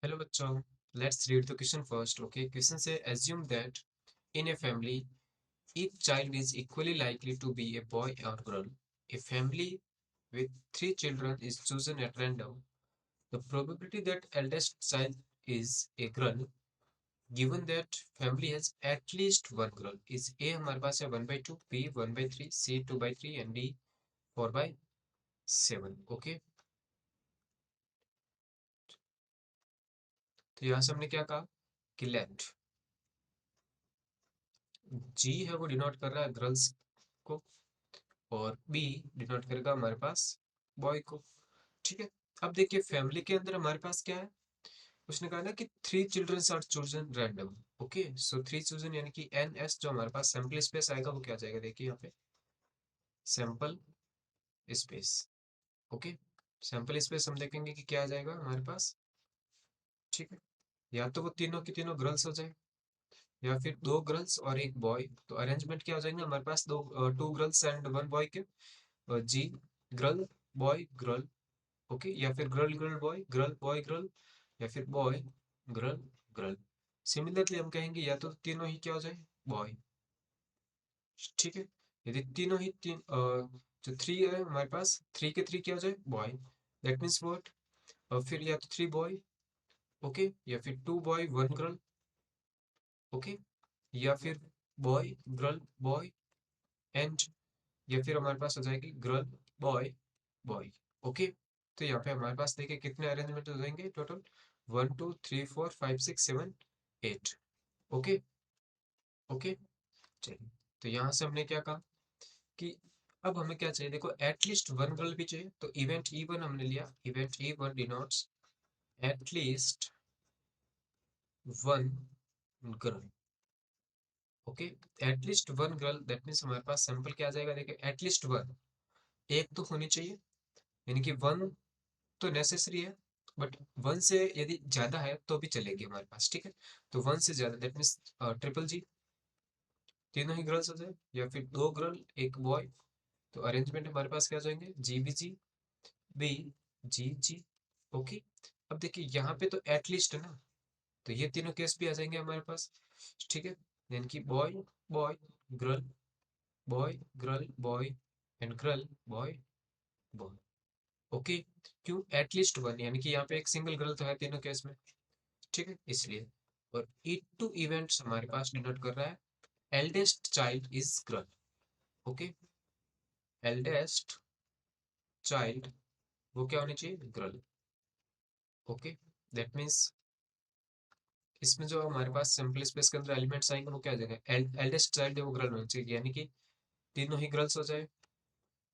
Hello bachcho, let's read the question first. Okay, question say assume that in a family each child is equally likely to be a boy or girl. A family with three children is chosen at random. The probability that eldest child is a girl, given that family has at least one girl, is A हमारे पास है 1/2, B 1/3, C 2/3 and D 4/7. Okay, तो यहाँ से हमने क्या कहा कि लेट जी है वो डिनोट कर रहा है गर्ल्स को और बी डिनोट करेगा हमारे पास बॉय को। ठीक है, अब देखिए फैमिली के अंदर हमारे पास क्या है, उसने कहा ना कि three childrens are chosen random. Okay, so three chosen यानी कि एन एस जो हमारे पास सैंपल स्पेस आएगा वो क्या आ जाएगा, देखिए यहाँ पे sample space. Okay, sample space हम देखेंगे कि क्या आ जाएगा हमारे पास। ठीक है, या तो वो तीनों की तीनों गर्ल्स हो जाए या फिर दो गर्ल्स और एक बॉय। तो अरेंजमेंट क्या हो जाएंगे हमारे पास, दो two girls and one boy के। G girl boy girl. Okay, या फिर गर्ल गर्ल बॉय गर्ल, या फिर बॉय गर्ल गर्ल। सिमिलरली हम कहेंगे या तो तीनों ही क्या हो जाए बॉय। ठीक है, यदि तीनों ही जो थ्री है हमारे पास थ्री के थ्री क्या हो जाए बॉय, दैट मीन्स व्हाट, फिर या तो थ्री बॉय। ओके, या फिर two boy one girl. Okay, या फिर बॉय गर्ल बॉय एंड, या फिर हमारे पास हो जाएगी गर्ल बॉय बॉय। ओके, तो यहाँ पे हमारे पास देखिए कितने अरेंजमेंट हो जाएंगे टोटल, 1 2 3 4 5 6 7 8। ओके, ओके, चलिए, तो यहाँ से हमने क्या कहा कि अब हमें क्या चाहिए, देखो एटलीस्ट वन गर्ल भी चाहिए, तो इवेंट ई वन हमने लिया, event E one denotes at least one girl. Okay, at least one girl that means हमारे पास सैंपल क्या आ जाएगा, देखिए एटलीस्ट वन, एक तो होनी चाहिए, यानी कि वन तो नेसेसरी है, बट वन से यदि ज्यादा है तो भी चलेगी हमारे पास। ठीक है, तो वन से ज्यादा दैट मीन्स ट्रिपल जी, तीनों ही गर्ल्स हो जाए, या फिर दो गर्ल एक बॉय। तो अरेंजमेंट हमारे पास क्या हो जाएंगे, जी बी जी बी जी जी। ओके, अब देखिए यहाँ पे तो एटलीस्ट है ना, तो ये तीनों केस भी आ जाएंगे हमारे पास। ठीक है, यानी कि boy boy girl boy girl boy and girl boy boy. Okay, क्यों एटलीस्ट वन, यानी कि यहाँ पे एक सिंगल गर्ल तो है तीनों केस में। ठीक है, इसलिए। और ई टू इवेंट्स हमारे पास डिनोट कर रहा है eldest child is girl. Okay, eldest child वो क्या होनी चाहिए गर्ल। ओके, दैट मीन्स इसमें जो हमारे पास सिंपल स्पेस के अंदर एलिमेंट्स आएंगे वो क्या आ जाएगा, एल्डेस्ट चाइल्ड है वो गर्ल होनी चाहिए, यानी कि तीनों ही गर्ल्स हो जाए,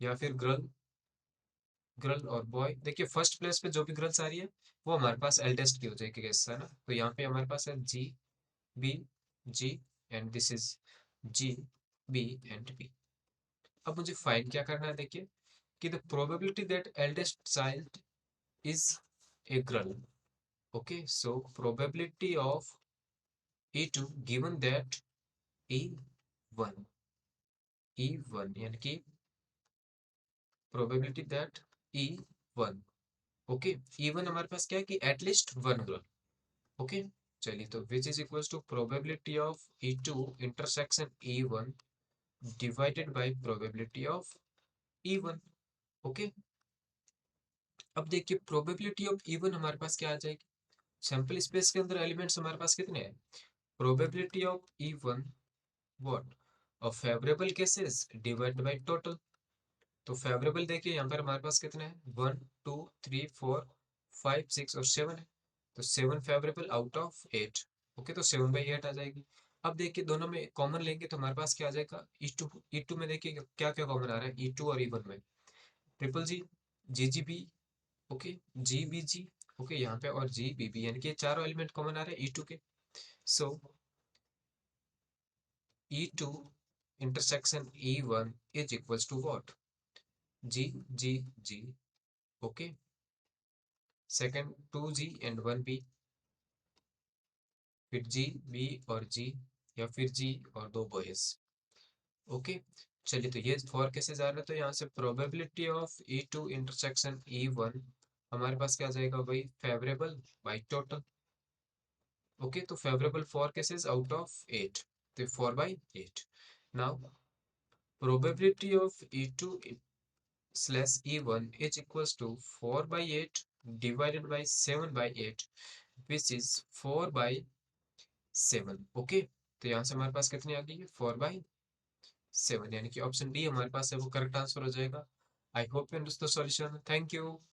या फिर गर्ल गर्ल और बॉय। देखिए फर्स्ट प्लेस पे जो भी गर्ल्स आ रही है वो हमारे पास एल्डेस्ट की हो जाएगी कैसे, है ना। तो यहाँ पे हमारे पास है G B G and this is G B and B. अब मुझे फाइंड क्या करना है, देखिए कि the probability that eldest child is a girl. Okay, so probability of E2 given that E1, E1 यानी कि probability that E1। Okay, E1 हमारे पास क्या है कि एटलीस्ट वन गर्ल। ओके, चलिए, तो which is equals to probability of E2 intersection E1 divided by probability of E1। Okay, अब देखिए प्रोबेबिलिटी ऑफ E1 हमारे पास क्या आ जाएगी, सैंपल स्पेस के अंदर एलिमेंट्स हमारे पास कितने हैं, probability of E1 what, of favourable cases divided by total. तो फेवरेबल देखिए यहाँ पर हमारे पास कितने हैं, 1 2 3 4 5 6 और 7 है। तो 7 फेवरेबल आउट ऑफ 8। ओके, तो 7/8 आ जाएगी। अब देखिए दोनों में कॉमन लेंगे तो हमारे पास क्या आ जाएगा, ई टू में देखिए क्या क्या कॉमन आ रहा है ई टू और ई वन में, triple G G G B. Okay, G B G. Okay, यहाँ पे और जी बी बी, यानी कि चारों एलिमेंट कॉमन आ रहे हैं ई टू के। So E two intersection E one is equals to what, G G G. Okay, second two G and one B, फिर जी बी और जी, या फिर जी और दो बॉयज। ओके, चलिए, तो ये फॉर केसेस आ रहा है, तो यहाँ से probability of E two intersection E one हमारे पास क्या आ जाएगा भाई, फेवरेबल बाई टोटल। ओके, तो फेवरेबल 4 केसेस आउट ऑफ 8, तो 4/8. Now probability of E2 slash E1 is equals to 4/8 divided by 7/8, which is 4/7. Okay, तो यहाँ से हमारे पास कितनी आ गई है 4/7, यानी कि ऑप्शन डी हमारे पास है वो करेक्ट आंसर हो जाएगा. I hope you understood the solution. Thank you.